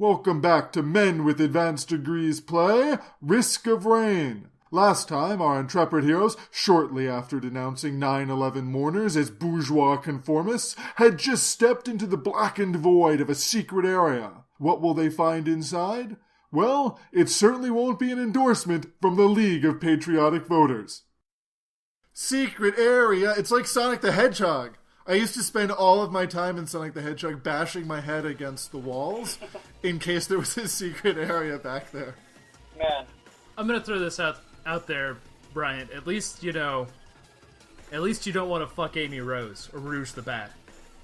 Welcome back to Men with Advanced Degrees play Risk of Rain. Last time, our intrepid heroes, shortly after denouncing 9/11 mourners as bourgeois conformists, had just stepped into the blackened void of a secret area. What will they find inside? Well, it certainly won't be an endorsement from the League of Patriotic Voters. Secret area? It's like Sonic the Hedgehog. I used to spend all of my time in Sonic the Hedgehog bashing my head against the walls in case there was a secret area back there. Man. I'm gonna throw this out there, Bryant. At least you don't want to fuck Amy Rose or Rouge the Bat.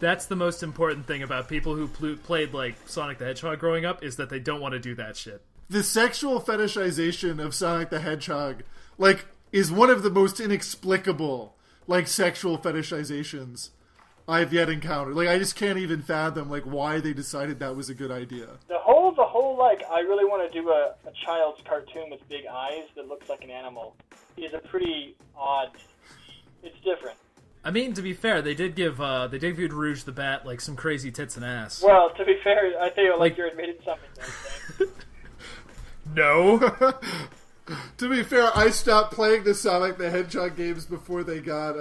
That's the most important thing about people who played like Sonic the Hedgehog growing up, is that they don't want to do that shit. The sexual fetishization of Sonic the Hedgehog, is one of the most inexplicable, sexual fetishizations I've yet encountered. I just can't even fathom, why they decided that was a good idea. The whole, I really want to do a child's cartoon with big eyes that looks like an animal is a pretty odd... It's different. I mean, to be fair, they did give Rouge the Bat, some crazy tits and ass. Well, to be fair, I feel like you're admitting something there, No! To be fair, I stopped playing the Sonic the Hedgehog games before they got,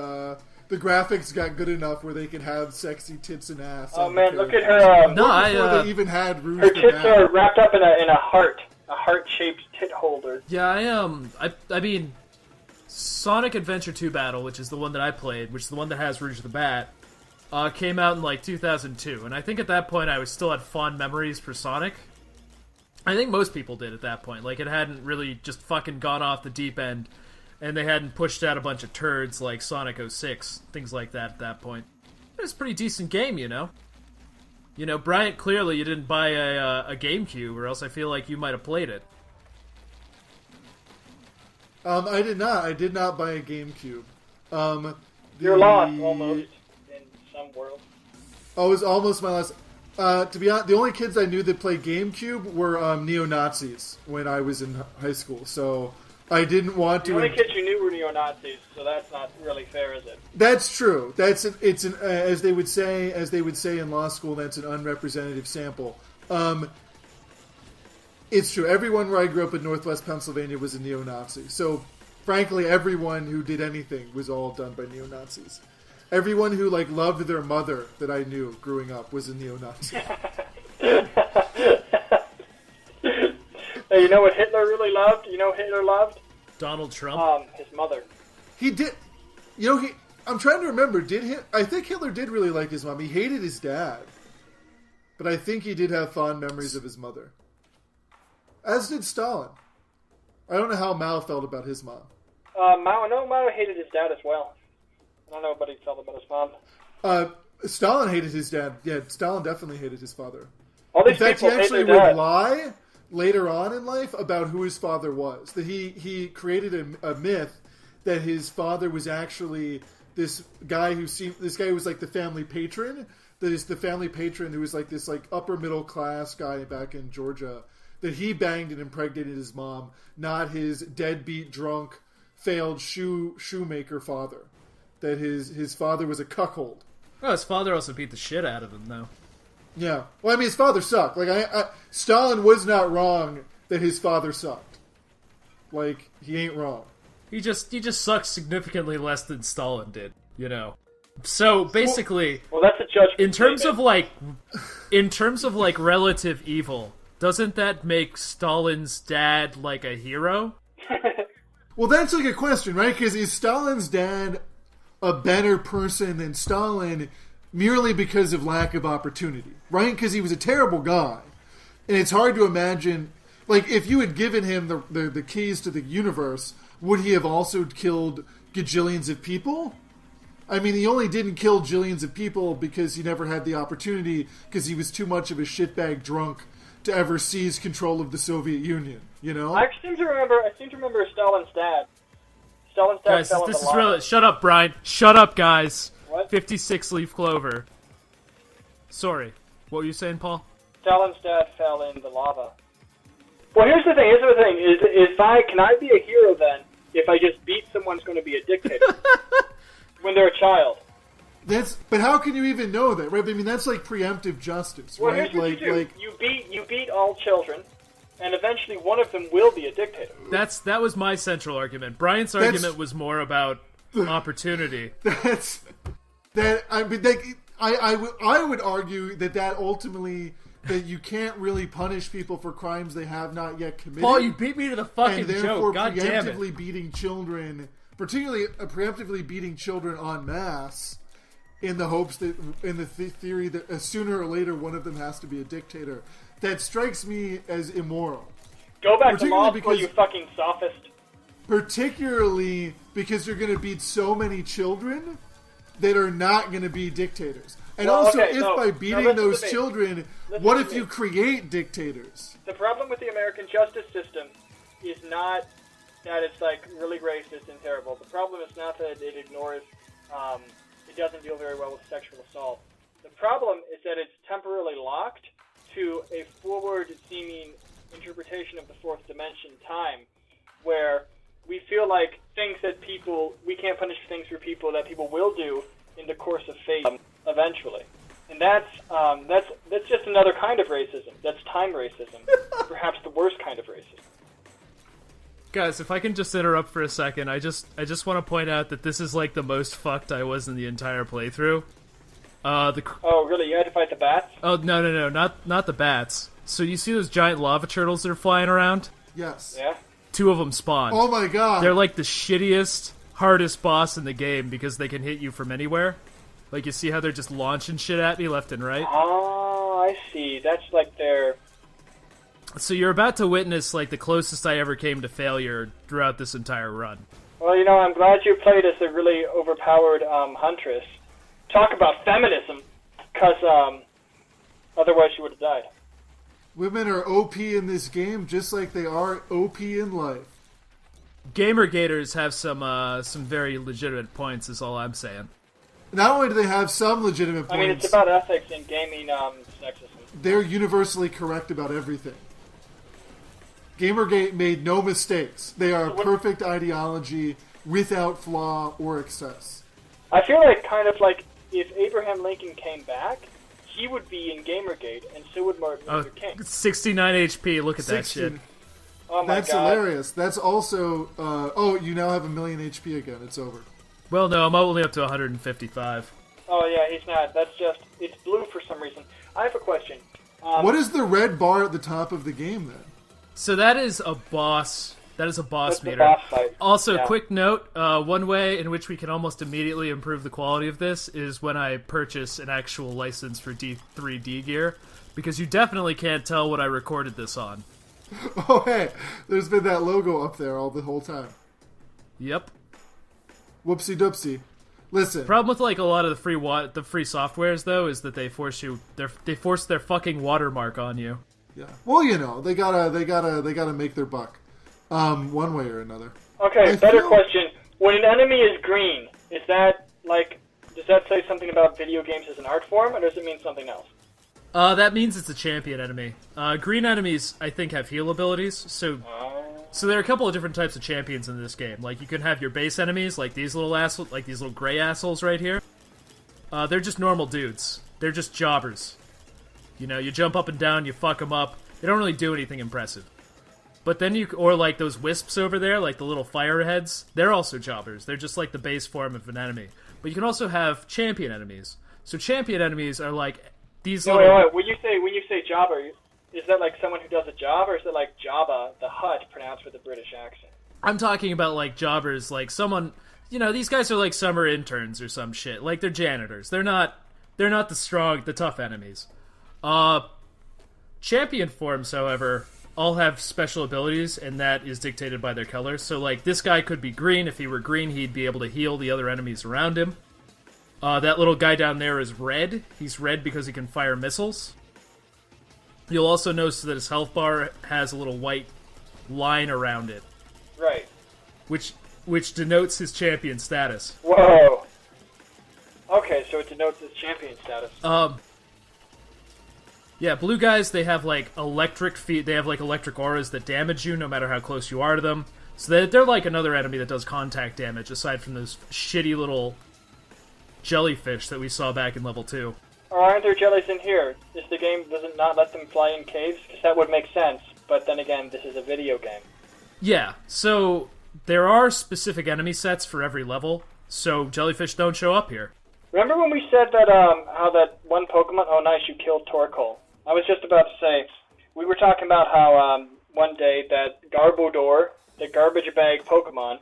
the graphics got good enough where they could have sexy tits and ass. Oh man, look at her. Before they even had Rouge her the tits Bat. are wrapped up in a heart-shaped tit holder. Yeah, I mean, Sonic Adventure 2 Battle, which is the one that I played, which is the one that has Rouge the Bat, came out in 2002, and I think at that point I still had fond memories for Sonic. I think most people did at that point. It hadn't really just fucking gone off the deep end, and they hadn't pushed out a bunch of turds like Sonic 06, things like that at that point. It was a pretty decent game, you know? Bryant, clearly you didn't buy a GameCube, or else I feel like you might have played it. I did not. I did not buy a GameCube. You're lost, almost, in some world. Oh, it was almost my last... to be honest, the only kids I knew that played GameCube were neo-Nazis when I was in high school, so... I didn't want to. The only kids you knew were neo-Nazis, so that's not really fair, is it? That's true. It's an as they would say in law school. That's an unrepresentative sample. It's true. Everyone where I grew up in Northwest Pennsylvania was a neo-Nazi. So, frankly, everyone who did anything was all done by neo-Nazis. Everyone who loved their mother that I knew growing up was a neo-Nazi. Hey, you know what Hitler really loved? You know what Hitler loved? Donald Trump? His mother. He did... I'm trying to remember, I think Hitler did really like his mom. He hated his dad. But I think he did have fond memories of his mother. As did Stalin. I don't know how Mao felt about his mom. Mao hated his dad as well. I don't know what he felt about his mom. Stalin hated his dad. Yeah, Stalin definitely hated his father. All these In fact, he people hate actually their would dad. lie later on in life about who his father was. That he created a myth that his father was actually this guy who was the family patron. That is the family patron who was this upper middle class guy back in Georgia. That he banged and impregnated his mom, not his deadbeat drunk failed shoemaker father. That his father was a cuckold. Oh, his father also beat the shit out of him, though. Yeah. Well, I mean, his father sucked. Stalin was not wrong that his father sucked. He ain't wrong. He just sucks significantly less than Stalin did, So, basically... Well, that's a judgment. In terms of relative evil, doesn't that make Stalin's dad, a hero? Well, that's a question, right? Because is Stalin's dad a better person than Stalin merely because of lack of opportunity, right? Because he was a terrible guy. And it's hard to imagine, if you had given him the keys to the universe, would he have also killed gajillions of people? I mean, he only didn't kill jillions of people because he never had the opportunity, because he was too much of a shitbag drunk to ever seize control of the Soviet Union, I seem to remember Stalin's dad. Stalin's dad guys, fell this into is lava. really... Shut up, Brian. Shut up, guys. What? 56 leaf clover. Sorry. What were you saying, Paul? Stalin's dad fell in the lava. Well, here's the thing. Can I be a hero then if I just beat someone who's going to be a dictator when they're a child? But how can you even know that, right? I mean, that's preemptive justice, Well, right? here's what you do. You beat beat all children, and eventually one of them will be a dictator. That was my central argument. Brian's argument was more about opportunity. I would argue that ultimately that you can't really punish people for crimes they have not yet committed. Paul, you beat me to the fucking and therefore joke. God damn it. preemptively beating children, particularly preemptively beating children en masse, in the hopes that, in the theory that sooner or later one of them has to be a dictator. That strikes me as immoral. Go back to law school, you fucking sophist. Particularly because you're going to beat so many children that are not going to be dictators. And by beating those children, what if you create dictators? The problem with the American justice system is not that it's like really racist and terrible. The problem is not that it ignores, it doesn't deal very well with sexual assault. The problem is that it's temporarily locked to a forward-seeming interpretation of the fourth dimension time, where we feel like we can't punish things for people that people will do in the course of fate eventually. And that's just another kind of racism. That's time racism. Perhaps the worst kind of racism. Guys, if I can just interrupt for a second, I just want to point out that this is like the most fucked I was in the entire playthrough. Oh, really? You had to fight the bats? Oh, no, not the bats. So you see those giant lava turtles that are flying around? Yes. Yeah? 2 of them spawned. Oh my god! They're like the shittiest, hardest boss in the game because they can hit you from anywhere. Like, you see how they're just launching shit at me left and right? Oh, I see. That's like their... So you're about to witness, like, the closest I ever came to failure throughout this entire run. Well, I'm glad you played as a really overpowered huntress. Talk about feminism, because otherwise you would have died. Women are OP in this game just like they are OP in life. Gamergaters have some very legitimate points, is all I'm saying. Not only do they have some legitimate points... I mean, it's about ethics and gaming sexism. They're universally correct about everything. Gamergate made no mistakes. They are a perfect ideology without flaw or excess. I feel like if Abraham Lincoln came back, he would be in Gamergate, and so would Martin Luther King. 69 HP, look at that shit. Oh my That's God. hilarious. That's also... you now have 1,000,000 HP again. It's over. Well, no, I'm only up to 155. Oh, yeah, he's not. That's just... It's blue for some reason. I have a question. What is the red bar at the top of the game, then? So that is a boss... That is a boss That's meter. the boss fight. Also, Yeah. quick note, one way in which we can almost immediately improve the quality of this is when I purchase an actual license for D3D gear, because you definitely can't tell what I recorded this on. Oh, hey, there's been that logo up there the whole time. Yep. Whoopsie doopsie. Listen. Problem with like a lot of the free softwares though is that they force their fucking watermark on you. Yeah. Well, they gotta make their buck, one way or another. Okay, question. When an enemy is green, is that does that say something about video games as an art form, or does it mean something else? That means it's a champion enemy. Green enemies, I think, have heal abilities, so there are a couple of different types of champions in this game. Like, you can have your base enemies, like these little gray assholes right here. They're just normal dudes. They're just jobbers. You jump up and down, you fuck them up. They don't really do anything impressive. But then or like those wisps over there, like the little fireheads, they're also jobbers. They're just like the base form of an enemy. But you can also have champion enemies. So champion enemies are like these little... Wait. When you say jobber, is that like someone who does a job, or is it like Jabba the Hutt pronounced with a British accent? I'm talking about like jobbers, like someone... these guys are like summer interns or some shit. Like, they're janitors. They're not the tough enemies. Champion forms, however, all have special abilities, and that is dictated by their color. So, like, this guy could be green. If he were green, he'd be able to heal the other enemies around him. That little guy down there is red. He's red because he can fire missiles. You'll also notice that his health bar has a little white line around it. Right. Which denotes his champion status. Whoa. Okay, so it denotes his champion status. Yeah, blue guys, they have like electric feet. They have like electric auras that damage you no matter how close you are to them. So they're like another enemy that does contact damage, aside from those shitty little jellyfish that we saw back in level 2. Or aren't there jellies in here? Is the game, does it not let them fly in caves? Because that would make sense, but then again, this is a video game. Yeah, so there are specific enemy sets for every level, so jellyfish don't show up here. Remember when we said that, how that one Pokemon, oh nice, you killed Torkoal. I was just about to say, we were talking about how, one day that Garbodor, the garbage bag Pokemon,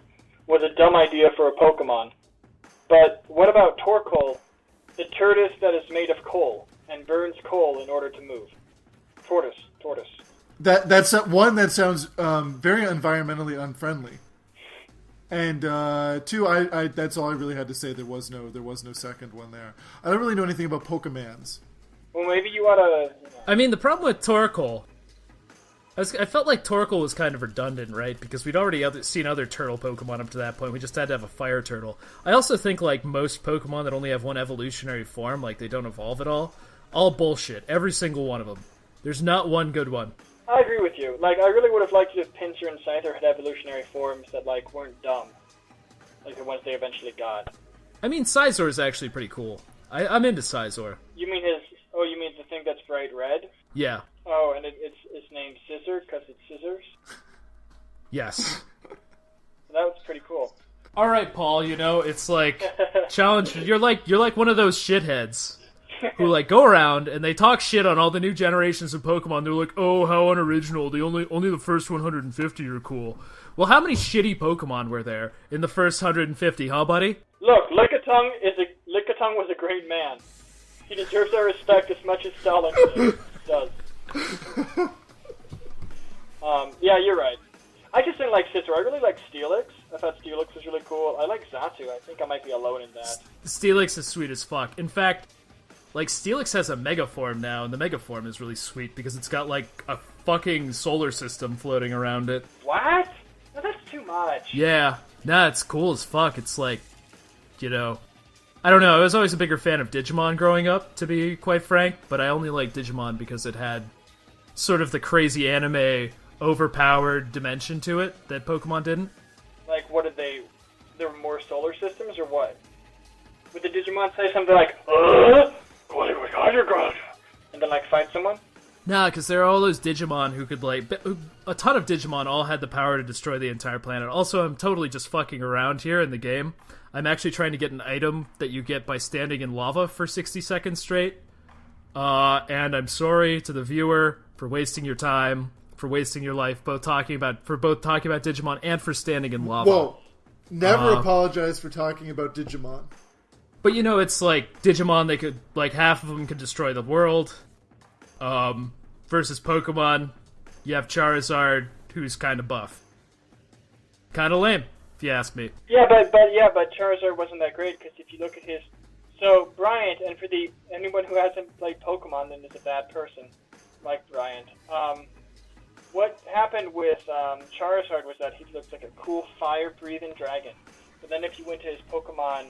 was a dumb idea for a Pokemon. But what about Torkoal, the tortoise that is made of coal and burns coal in order to move? Tortoise. That's one that sounds very environmentally unfriendly. And two, I that's all I really had to say. There was no second one there. I don't really know anything about Pokemans. Well, maybe you ought to... I mean, the problem with Torkoal, I felt like Torkoal was kind of redundant, right? Because we'd already seen other turtle Pokemon up to that point. We just had to have a fire turtle. I also think, like, most Pokemon that only have one evolutionary form, like, they don't evolve at all bullshit. Every single one of them. There's not one good one. I agree with you. Like, I really would have liked it if Pinsir and Scyther had evolutionary forms that, like, weren't dumb. Like the ones they eventually got. I mean, Scizor is actually pretty cool. I'm into Scizor. You mean you mean the thing that's bright red? Yeah. Oh, and it's named Scissor because it's scissors? Yes. That was pretty cool. All right, Paul, it's like, challenge, you're like one of those shitheads who, like, go around and they talk shit on all the new generations of Pokemon. They're like, oh, how unoriginal. Only the first 150 are cool. Well, how many shitty Pokemon were there in the first 150, huh, buddy? Look, Lickitung was a great man. He deserves our respect as much as Stalin does. Yeah, you're right. I just didn't like Scizor. I really like Steelix. I thought Steelix was really cool. I like Xatu. I think I might be alone in that. Steelix is sweet as fuck. In fact, like, Steelix has a Mega Form now, and the Mega Form is really sweet because it's got, like, a fucking solar system floating around it. What? No, that's too much. Yeah. Nah, it's cool as fuck. It's like, I don't know, I was always a bigger fan of Digimon growing up, to be quite frank, but I only liked Digimon because it had sort of the crazy anime, overpowered dimension to it that Pokemon didn't. Like, what did they... There were more solar systems, or what? Would the Digimon say something like, and then, like, fight someone? Nah, because there are all those Digimon who could, like... A ton of Digimon all had the power to destroy the entire planet. Also, I'm totally just fucking around here in the game. I'm actually trying to get an item that you get by standing in lava for 60 seconds straight. And I'm sorry to the viewer for wasting your time, for wasting your life, both talking about Digimon and for standing in lava. Whoa. Never apologize for talking about Digimon. But it's like Digimon, they could, like, half of them could destroy the world. Versus Pokemon, you have Charizard, who's kind of buff. Kind of lame, if you ask me. Yeah, but Charizard wasn't that great, because if you look at his... So, Bryant, and for anyone who hasn't played Pokemon then is a bad person, like Bryant, what happened with Charizard was that he looked like a cool fire-breathing dragon. But then if you went to his Pokemon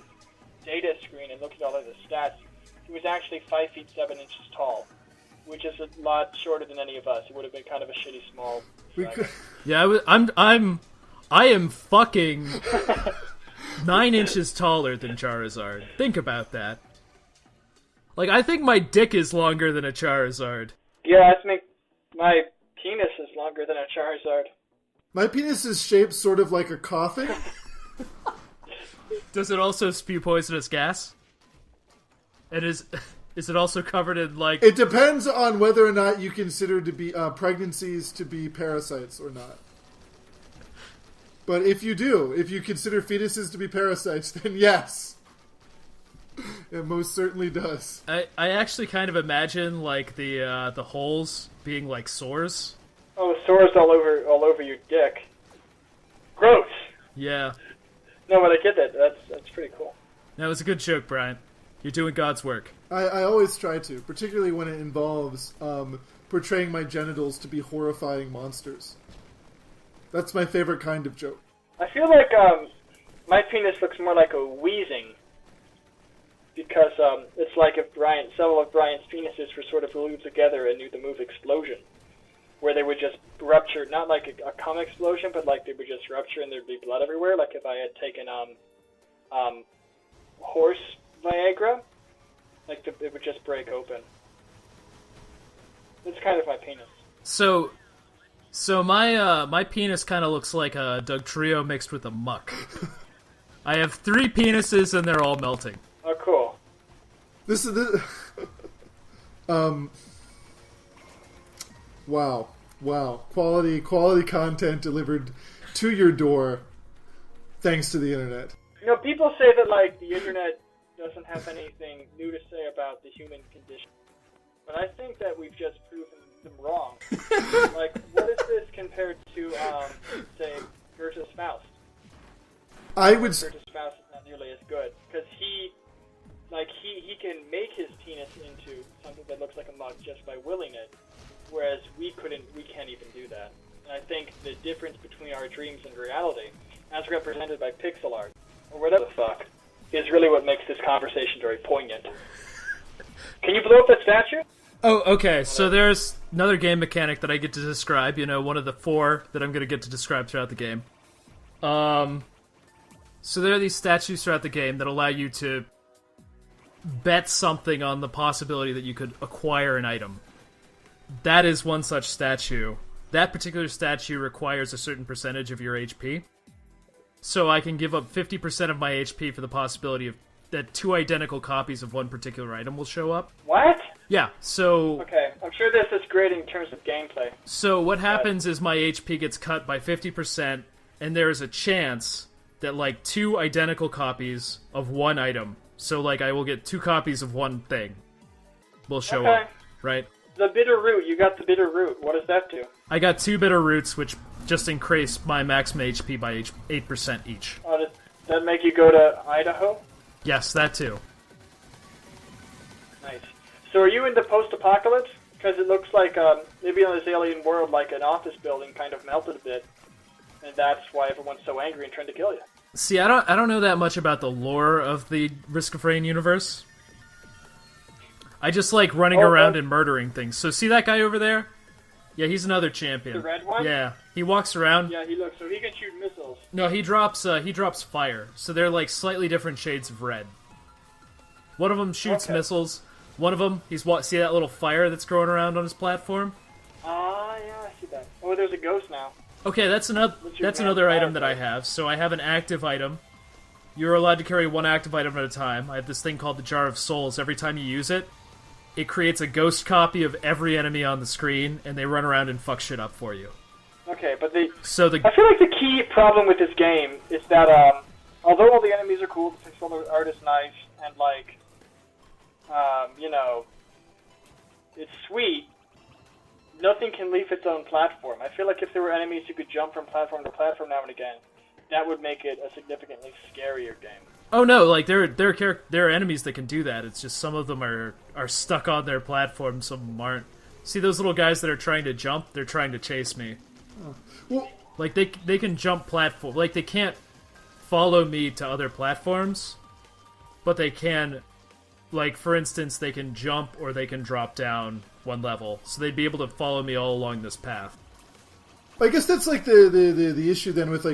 data screen and looked at all of his stats, he was actually 5 feet 7 inches tall, which is a lot shorter than any of us. It would have been kind of a shitty small dragon. Yeah, I am fucking 9 inches taller than Charizard. Think about that. Like, I think my dick is longer than a Charizard. Yeah, I think my penis is longer than a Charizard. My penis is shaped sort of like a coffin. Does it also spew poisonous gas? And is it also covered in, like... It depends on whether or not you consider to be pregnancies to be parasites or not. But if you consider fetuses to be parasites, then yes. It most certainly does. I actually kind of imagine, like, the holes being like sores. Oh, sores all over your dick. Gross. Yeah. No, but I get that. That's pretty cool. That was a good joke, Brian. You're doing God's work. I always try to, particularly when it involves portraying my genitals to be horrifying monsters. That's my favorite kind of joke. I feel like my penis looks more like a wheezing. Because it's like if several of Brian's penises were sort of glued together and knew the move Explosion. Where they would just rupture, not like a cum explosion, but like they would just rupture and there'd be blood everywhere, like if I had taken horse Viagra, Like, it would just break open. It's kind of my penis. So my penis kind of looks like a Doug Trio mixed with a muck. I have 3 penises and they're all melting. Oh, cool. This is wow. Quality content delivered to your door thanks to the internet. You know, people say that, like, the internet doesn't have anything new to say about the human condition. But I think that we've just proven them wrong. Like, what is this compared to, say, Goethe's Faust? I would Goethe's Faust is not nearly as good, because he can make his penis into something that looks like a mug just by willing it, whereas we can't even do that. And I think the difference between our dreams and reality, as represented by pixel art, or whatever the fuck, is really what makes this conversation very poignant. Can you blow up that statue? Oh, okay, so there's another game mechanic that I get to describe, one of the 4 that I'm going to get to describe throughout the game. So there are these statues throughout the game that allow you to bet something on the possibility that you could acquire an item. That is one such statue. That particular statue requires a certain percentage of your HP. So I can give up 50% of my HP for the possibility of that 2 identical copies of one particular item will show up. What? Yeah, so... Okay, I'm sure this is great in terms of gameplay. So what happens is my HP gets cut by 50%, and there is a chance that, 2 identical copies of one item, so, I will get 2 copies of one thing, will show up, right? The bitter root, you got the bitter root. What does that do? I got 2 bitter roots, which just increase my maximum HP by 8% each. Oh, does that make you go to Idaho? Yes, that too. Nice. So are you into post-apocalypse? Because it looks like maybe on this alien world, like an office building kind of melted a bit, and that's why everyone's so angry and trying to kill you. See, I don't know that much about the lore of the Risk of Rain universe. I just like running around and murdering things. So see that guy over there? Yeah, he's another champion. The red one? Yeah, he walks around. Yeah, he looks. So he can shoot missiles. No, he drops fire. So they're slightly different shades of red. One of them shoots missiles. One of them, see that little fire that's growing around on his platform? Ah, yeah, I see that. Oh, there's a ghost now. Okay, that's another item that I have. So I have an active item. You're allowed to carry 1 active item at a time. I have this thing called the Jar of Souls. Every time you use it, it creates a ghost copy of every enemy on the screen, and they run around and fuck shit up for you. Okay, but I I feel like the key problem with this game is that, although all the enemies are cool, the pixel art is nice, and, it's sweet, nothing can leave its own platform. I feel like if there were enemies who could jump from platform to platform now and again, that would make it a significantly scarier game. Oh no, there are enemies that can do that. It's just some of them are stuck on their platform, some of them aren't. See those little guys that are trying to jump? They're trying to chase me. Oh. Well, they can jump platform. They can't follow me to other platforms, but they can, for instance, they can jump or they can drop down 1 level. So they'd be able to follow me all along this path. I guess that's the issue then with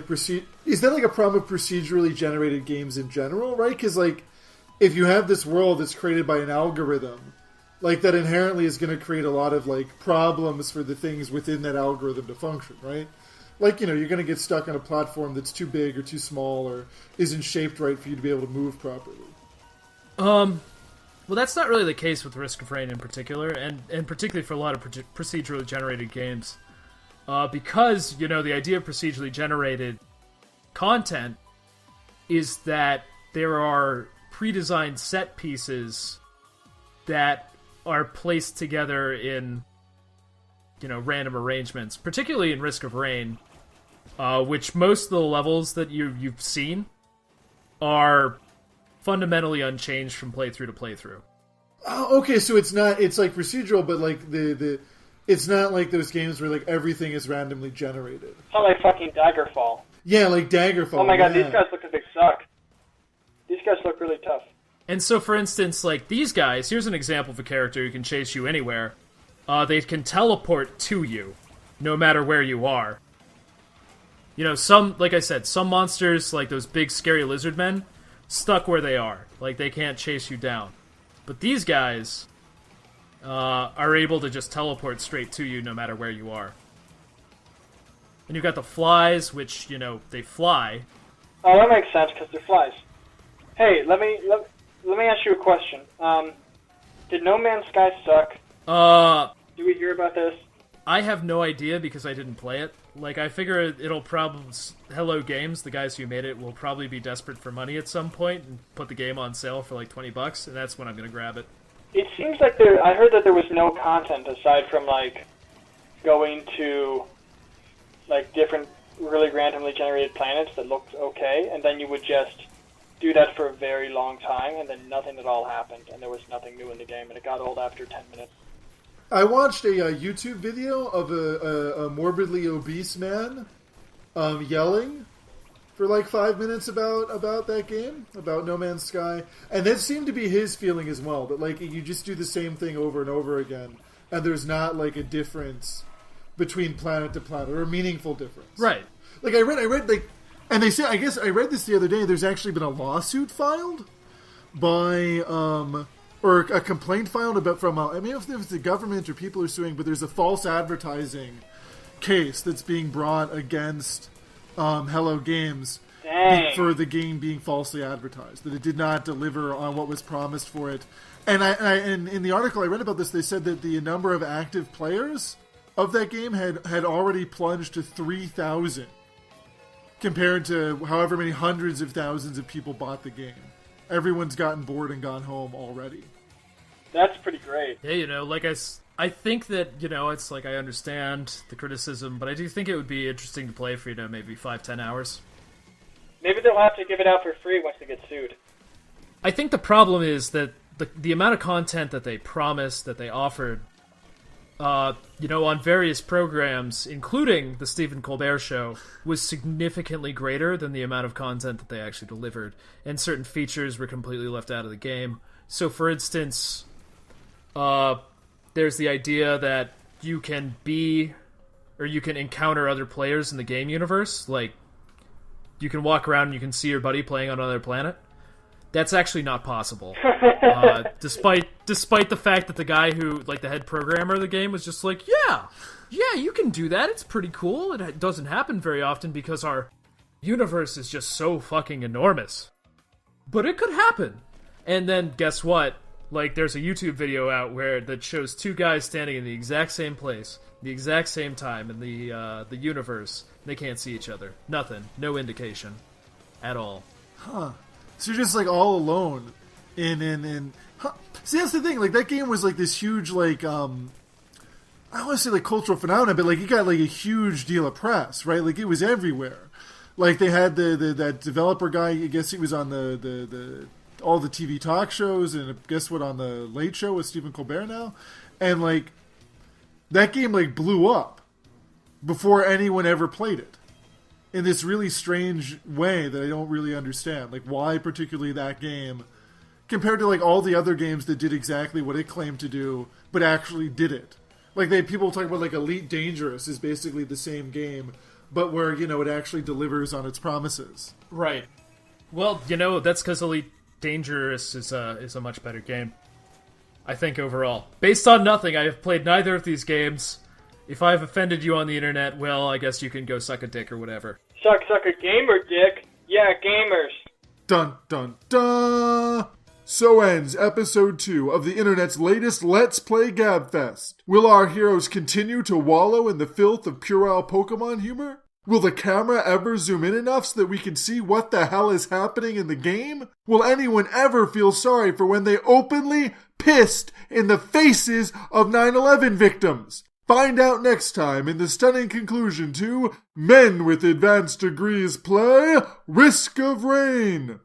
is that a problem of procedurally generated games in general, right? Because if you have this world that's created by an algorithm, that inherently is going to create a lot of problems for the things within that algorithm to function, right? You're going to get stuck on a platform that's too big or too small or isn't shaped right for you to be able to move properly. Well, that's not really the case with Risk of Rain in particular, and particularly for a lot of procedurally generated games. Because, the idea of procedurally generated content is that there are pre-designed set pieces that are placed together in, random arrangements. Particularly in Risk of Rain, which most of the levels that you've seen are fundamentally unchanged from playthrough to playthrough. Oh, okay, so it's procedural, but it's not like those games where everything is randomly generated. It's not like fucking Daggerfall. Yeah, like Daggerfall. Oh my god, these guys look like they suck. These guys look really tough. And so, for instance, these guys, here's an example of a character who can chase you anywhere. They can teleport to you, no matter where you are. Like I said, some monsters, like those big scary lizard men, stuck where they are. They can't chase you down. But these guys are able to just teleport straight to you no matter where you are. And you've got the flies, which, they fly. Oh, that makes sense, because they're flies. Hey, let me ask you a question. Did No Man's Sky suck? Did we hear about this? I have no idea because I didn't play it. Like, I figure it'll probably... Hello Games, the guys who made it, will probably be desperate for money at some point and put the game on sale for like $20, and that's when I'm gonna grab it. It seems like I heard that there was no content aside from, like, going to, like, different really randomly generated planets that looked okay, and then you would just do that for a very long time, and then nothing at all happened, and there was nothing new in the game, and it got old after 10 minutes. I watched a YouTube video of a morbidly obese man yelling for like 5 minutes about that game, about No Man's Sky, and that seemed to be his feeling as well, that like you just do the same thing over and over again, and there's not like a difference between planet to planet, or a meaningful difference. Right. Like I read like, and they say, I guess I read this the other day, there's actually been a lawsuit filed by or a complaint filed about from I mean if it's the government or people are suing, but there's a false advertising case that's being brought against Hello Games for the game being falsely advertised, that it did not deliver on what was promised for it. And and in the article I read about this, they said that the number of active players of that game had already plunged to 3,000 compared to however many hundreds of thousands of people bought the game. Everyone's gotten bored and gone home already. That's pretty great. Yeah, like I think that, it's like I understand the criticism, but I do think it would be interesting to play for, maybe 5-10 hours. Maybe they'll have to give it out for free once they get sued. I think the problem is that the amount of content that they promised, that they offered, on various programs, including the Stephen Colbert Show, was significantly greater than the amount of content that they actually delivered. And certain features were completely left out of the game. So, for instance, there's the idea that you can encounter other players in the game universe. Like, you can walk around and you can see your buddy playing on another planet. That's actually not possible. Despite the fact that the guy who, like, the head programmer of the game was just like, yeah, you can do that. It's pretty cool. It doesn't happen very often because our universe is just so fucking enormous. But it could happen. And then, guess what? Like, there's a YouTube video out that shows two guys standing in the exact same place, the exact same time in the universe. They can't see each other. Nothing. No indication. At all. Huh. So you're just, like, all alone in huh. See, that's the thing. Like, that game was, like, this huge, like, I don't want to say, like, cultural phenomenon, but, like, it got, like, a huge deal of press, right? Like, it was everywhere. Like, they had that developer guy, I guess he was on all the TV talk shows, and guess what, on the Late Show with Stephen Colbert now? And, like, that game, like, blew up before anyone ever played it. In this really strange way that I don't really understand. Like, why particularly that game compared to, like, all the other games that did exactly what it claimed to do, but actually did it. Like, people talk about, like, Elite Dangerous is basically the same game, but where, it actually delivers on its promises. Right. Well, that's because Elite Dangerous is a much better game. I think overall. Based on nothing, I have played neither of these games. If I've offended you on the internet, well, I guess you can go suck a dick or whatever. Suck a gamer dick? Yeah, gamers. Dun dun dun! So ends episode 2 of the internet's latest Let's Play Gabfest. Will our heroes continue to wallow in the filth of puerile Pokemon humor? Will the camera ever zoom in enough so that we can see what the hell is happening in the game? Will anyone ever feel sorry for when they openly pissed in the faces of 9/11 victims? Find out next time in the stunning conclusion to Men with Advanced Degrees Play Risk of Rain.